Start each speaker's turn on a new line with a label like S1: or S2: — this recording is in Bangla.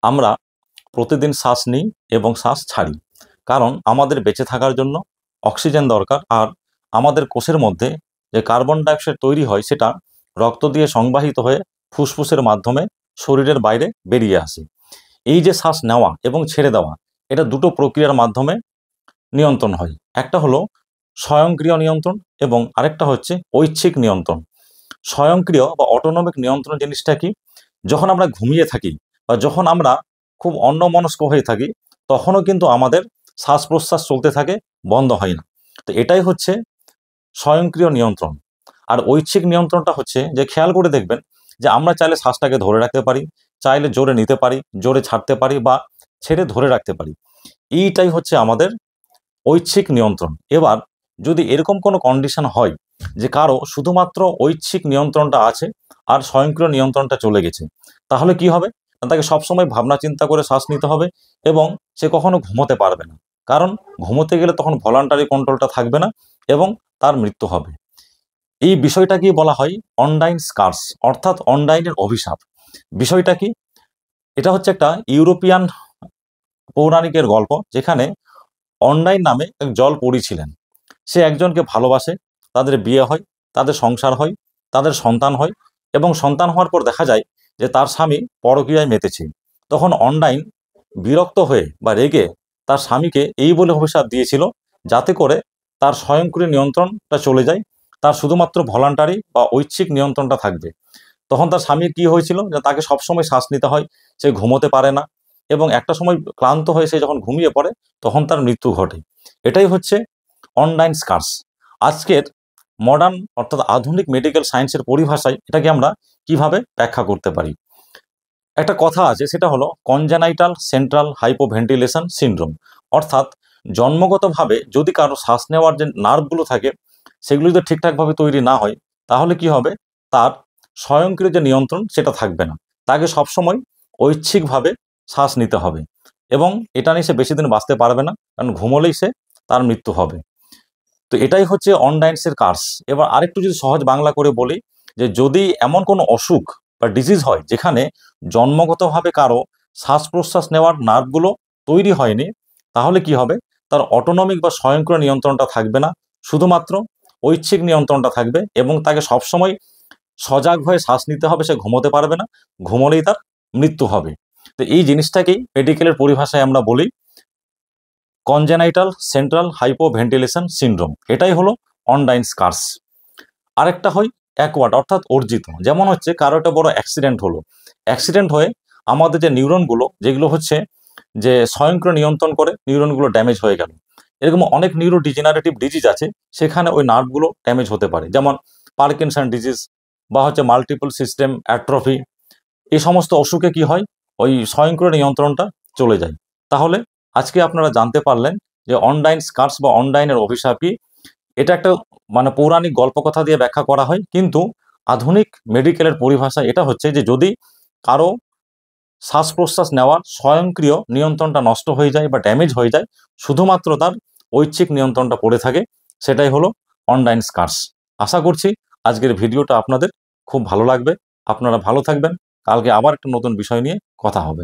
S1: আমরা প্রতিদিন শ্বাস নিই এবং শ্বাস ছাড়ি, কারণ আমাদের বেঁচে থাকার জন্য অক্সিজেন দরকার। আর আমাদের কোষের মধ্যে যে কার্বন ডাইঅক্সাইড তৈরি হয় সেটা রক্ত দিয়ে সংবাহিত হয়ে ফুসফুসের মাধ্যমে শরীরের বাইরে বেরিয়ে আসে। এই যে শ্বাস নেওয়া এবং ছেড়ে দেওয়া, এটা দুটো প্রক্রিয়ার মাধ্যমে নিয়ন্ত্রণ হয়। একটা হলো স্বয়ংক্রিয় নিয়ন্ত্রণ এবং আরেকটা হচ্ছে ঐচ্ছিক নিয়ন্ত্রণ। স্বয়ংক্রিয় বা অটোনমিক নিয়ন্ত্রণ জিনিসটা কি? যখন আমরা ঘুমিয়ে থাকি বা যখন আমরা খুব অন্যমনস্ক হয়ে থাকি, তখনও কিন্তু আমাদের শ্বাস প্রশ্বাস চলতে থাকে, বন্ধ হয় না। তো এটাই হচ্ছে স্বয়ংক্রিয় নিয়ন্ত্রণ। আর ঐচ্ছিক নিয়ন্ত্রণটা হচ্ছে যে, খেয়াল করে দেখবেন যে আমরা চাইলে শ্বাসটাকে ধরে রাখতে পারি, চাইলে জোরে নিতে পারি, জোরে ছাড়তে পারি বা ছেড়ে ধরে রাখতে পারি। এইটাই হচ্ছে আমাদের ঐচ্ছিক নিয়ন্ত্রণ। এবার যদি এরকম কোনো কন্ডিশন হয় যে কারো শুধুমাত্র ঐচ্ছিক নিয়ন্ত্রণটা আছে আর স্বয়ংক্রিয় নিয়ন্ত্রণটা চলে গেছে, তাহলে কি হবে? তাকে সবসময় ভাবনা চিন্তা করে শ্বাস নিতে হবে এবং সে কখনো ঘুমোতে পারবে না, কারণ ঘুমোতে গেলে তখন ভলান্টারি কন্ট্রোলটা থাকবে না এবং তার মৃত্যু হবে। এই বিষয়টাকেই বলা হয় অনডাইন স্কার্স, অর্থাৎ অনডাইনের অভিশাপ। বিষয়টা কি? এটা হচ্ছে একটা ইউরোপিয়ান পৌরাণিকের গল্প, যেখানে অনডাইন নামে এক জলপরী ছিলেন। সে একজনকে ভালোবাসে, তাদের বিয়ে হয়, তাদের সংসার হয়, তাদের সন্তান হয় এবং সন্তান হওয়ার পর দেখা যায় যে তার স্বামী পরকীয়ায় মেতেছে। তখন অনডাইন বিরক্ত হয়ে বা রেগে তার স্বামীকে এই বলে অভিশাপ দিয়েছিল, যাতে করে তার স্বয়ংক্রিয় নিয়ন্ত্রণটা চলে যায়, তার শুধুমাত্র ভলান্টারি বা ঐচ্ছিক নিয়ন্ত্রণটা থাকবে। তখন তার স্বামীর কি হয়েছিল, যে তাকে সবসময় শ্বাস নিতে হয়, সে ঘুমোতে পারে না এবং একটা সময় ক্লান্ত হয়ে সে যখন ঘুমিয়ে পড়ে তখন তার মৃত্যু ঘটে। এটাই হচ্ছে অনডাইন স্কার্স। আজকের মডার্ন অর্থাৎ আধুনিক মেডিকেল সায়েন্সের পরিভাষায় এটাকে আমরা কিভাবে ব্যাখ্যা করতে পারি? একটা কথা আছে, সেটা হলো কনজেনাইটাল সেন্ট্রাল হাইপোভেন্টিলেশন সিনড্রোম। অর্থাৎ জন্মগতভাবে যদি কারো শ্বাস নেওয়ার যে নার্ভগুলো থাকে সেগুলো যদি ঠিকঠাকভাবে তৈরি না হয়, তাহলে কি হবে? তার স্বয়ংক্রিয় যে নিয়ন্ত্রণ সেটা থাকবে না, তাকে সবসময় ঐচ্ছিকভাবে শ্বাস নিতে হবে এবং এটা নিয়ে সে বেশি দিন বাঁচতে পারবে না, কারণ ঘুমোলেই সে তার মৃত্যু হবে। তো এটাই হচ্ছে অনডাইন্সের কার্স। এবার আরেকটু যদি সহজ বাংলা করে বলি, যে যদি এমন কোনো অসুখ বা ডিজিজ হয় যেখানে জন্মগতভাবে কারো শ্বাস প্রশ্বাস নেওয়ার নার্ভগুলো তৈরি হয়নি, তাহলে কি হবে? তার অটোনমিক বা স্বয়ংক্রিয় নিয়ন্ত্রণটা থাকবে না, শুধুমাত্র ঐচ্ছিক নিয়ন্ত্রণটা থাকবে এবং তাকে সবসময় সজাগ হয়ে শ্বাস নিতে হবে, সে ঘুমোতে পারবে না, ঘুমোলেই তার মৃত্যু হবে। তো এই জিনিসটাকেই মেডিকেলের পরিভাষায় আমরা বলি কনজেনাইটাল সেন্ট্রাল হাইপোভেন্টিলেশন সিনড্রোম। এটাই হলো অনডাইন স্কার্স। আরেকটা হয় অ্যাকওয়ার্ড অর্থাৎ অর্জিত। যেমন হচ্ছে কারো একটা বড় অ্যাক্সিডেন্ট হলো, অ্যাক্সিডেন্ট হয়ে আমাদের যে নিউরনগুলো, যেগুলো হচ্ছে যে স্বয়ংক্রিয় নিয়ন্ত্রণ করে, নিউরনগুলো ড্যামেজ হয়ে গেল। এরকম অনেক নিউরো ডিজেনারেটিভ ডিজিজ আছে, সেখানে ওই নার্ভগুলো ড্যামেজ হতে পারে, যেমন পার্কিনসন ডিজিজ বা হচ্ছে মাল্টিপল সিস্টেম অ্যাট্রফি। এই সমস্ত অসুখে কি হয়? ওই স্বয়ংক্রিয় নিয়ন্ত্রণটা চলে যায়। তাহলে আজকে আপনারা জানতে পারলেন যে অনডাইন স্কার্স বা অনডাইনের অভিশাপ কি। এটা একটা পৌরাণিক গল্পকথা দিয়ে ব্যাখ্যা করা হয়, কিন্তু আধুনিক মেডিকেলের পরিভাষায় এটা হচ্ছে যে যদি কারো শ্বাস প্রশ্বাস নেওয়ার স্বয়ংক্রিয় নিয়ন্ত্রণটা নষ্ট হয়ে যায় বা ড্যামেজ হয়ে যায়, শুধুমাত্র তার ঐচ্ছিক নিয়ন্ত্রণটা পড়ে থাকে, সেটাই হলো অনডাইন স্কার্স। আশা করছি আজকের ভিডিওটা আপনাদের খুব ভালো লাগবে। আপনারা ভালো থাকবেন। কালকে আবার একটা নতুন বিষয় নিয়ে কথা হবে।